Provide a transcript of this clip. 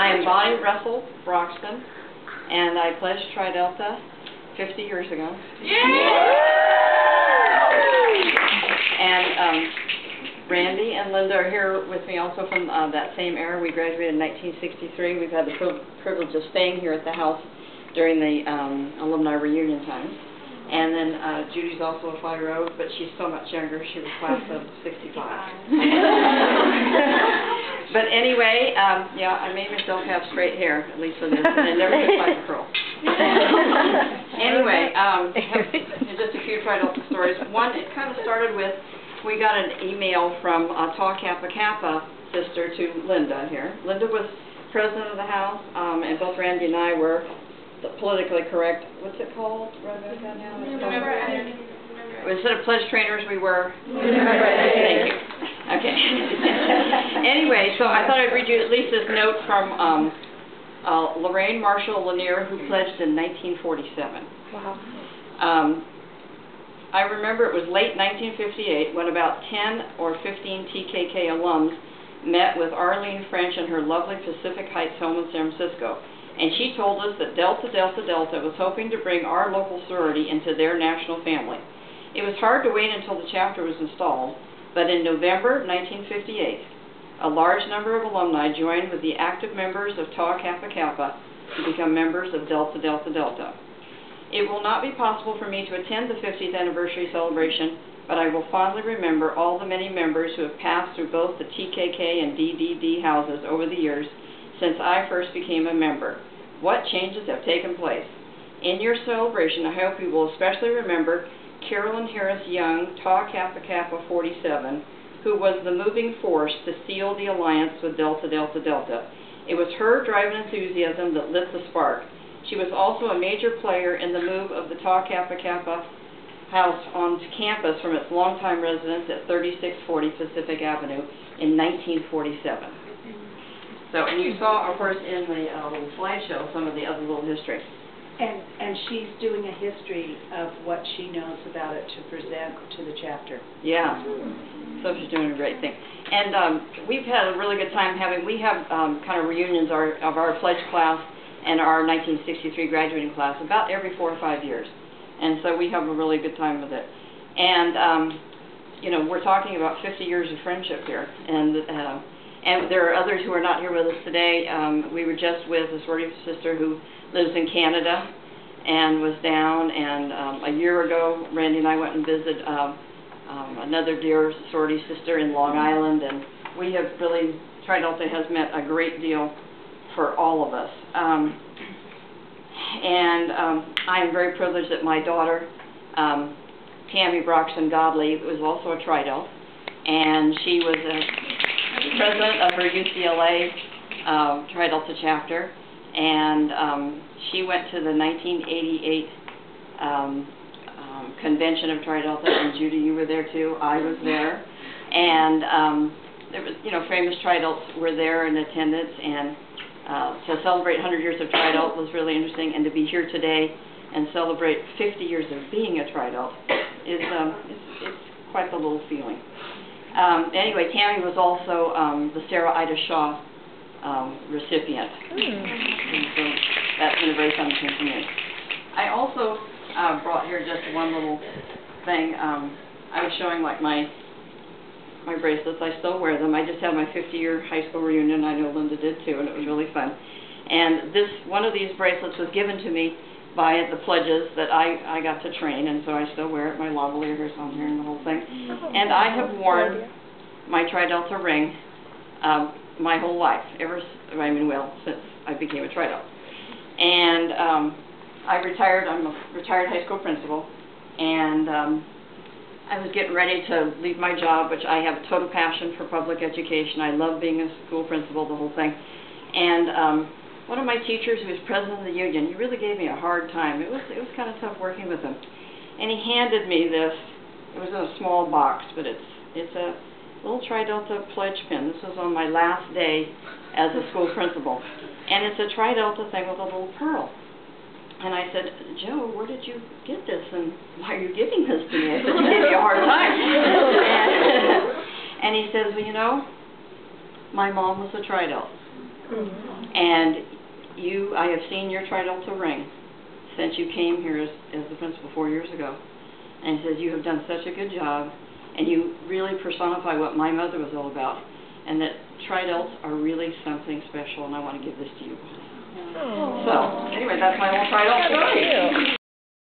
I am Bonnie Russell Broxton, and I pledged Tri Delta 50 years ago. And Randy and Linda are here with me also from that same era. We graduated in 1963. We've had the privilege of staying here at the house during the alumni reunion time. And then Judy's also a 5-year-old, but she's so much younger. She was class of 65. But anyway, yeah, I made myself have straight hair, at least for this, and I never took like a curl. Anyway, just a few Tri Delta stories. One, it kind of started with, we got an email from Tau Kappa Kappa sister to Linda here. Linda was president of the house, and both Randy and I were the politically correct, what's it called? Rebecca now? Instead of pledge trainers, we were? Thank you. Okay. Anyway, so I thought I'd read you at least this note from Lorraine Marshall Lanier, who pledged in 1947. Wow. I remember it was late 1958 when about 10 or 15 TKK alums met with Arlene French in her lovely Pacific Heights home in San Francisco. And she told us that Delta Delta Delta was hoping to bring our local sorority into their national family. It was hard to wait until the chapter was installed, but in November 1958, a large number of alumni joined with the active members of Tau Kappa Kappa to become members of Delta Delta Delta. It will not be possible for me to attend the 50th anniversary celebration, but I will fondly remember all the many members who have passed through both the TKK and DDD houses over the years since I first became a member. What changes have taken place? In your celebration, I hope you will especially remember Carolyn Harris Young, Tau Kappa Kappa 47, who was the moving force to seal the alliance with Delta Delta Delta. It was her drive and enthusiasm that lit the spark. She was also a major player in the move of the Tau Kappa Kappa house on campus from its longtime residence at 3640 Pacific Avenue in 1947. So, and you saw, of course, in the little slideshow some of the other little history. And she's doing a history of what she knows about it to present to the chapter. Yeah. So she's doing a great thing. And we've had a really good time we have kind of reunions of our pledge class and our 1963 graduating class about every 4 or 5 years. And so we have a really good time with it. And, you know, we're talking about 50 years of friendship here. And there are others who are not here with us today. We were just with a sorority sister who lives in Canada and was down. And a year ago, Randy and I went and visited another dear sorority sister in Long Island. And we have really, Tri Delta has meant a great deal for all of us. I am very privileged that my daughter, Tammy Broxton Godley, was also a Tri Delta. And she was president of her UCLA Tri Delta chapter, and she went to the 1988 convention of Tri Delta, and Judy, you were there too. I was there, and there was, you know, famous Tri Deltas were there in attendance, and to celebrate 100 years of Tri Delta was really interesting, and to be here today and celebrate 50 years of being a Tri Delta is it's quite the little feeling. Anyway, Tammy was also the Sarah Ida Shaw recipient. And so that's been a very fun thing for me. I also brought here just one little thing. I was showing like my bracelets. I still wear them. I just had my 50-year high school reunion. I know Linda did too, and it was really fun. And one of these bracelets was given to me by the pledges that I got to train, and so I still wear it. My lavalier is on here and the whole thing. And I have worn my Tri Delta ring my whole life, since I became a Tri Delta. And I retired. I'm a retired high school principal, and I was getting ready to leave my job, which I have a total passion for public education. I love being a school principal, the whole thing. And one of my teachers, who was president of the union, he really gave me a hard time. It was kind of tough working with him. And he handed me this. It was in a small box, but it's a little Tri Delta pledge pin. This was on my last day as a school principal. And it's a Tri Delta thing with a little pearl. And I said, Joe, where did you get this? And why are you giving this to me? I said, you gave me a hard time. And he says, well, you know, my mom was a Tri Delta. And I have seen your Tri-Delta ring since you came here as the principal 4 years ago. And he says, you have done such a good job, and you really personify what my mother was all about, and that Tri-Delts are really something special, and I want to give this to you. Oh. So, anyway, that's my little Tri-Delt story.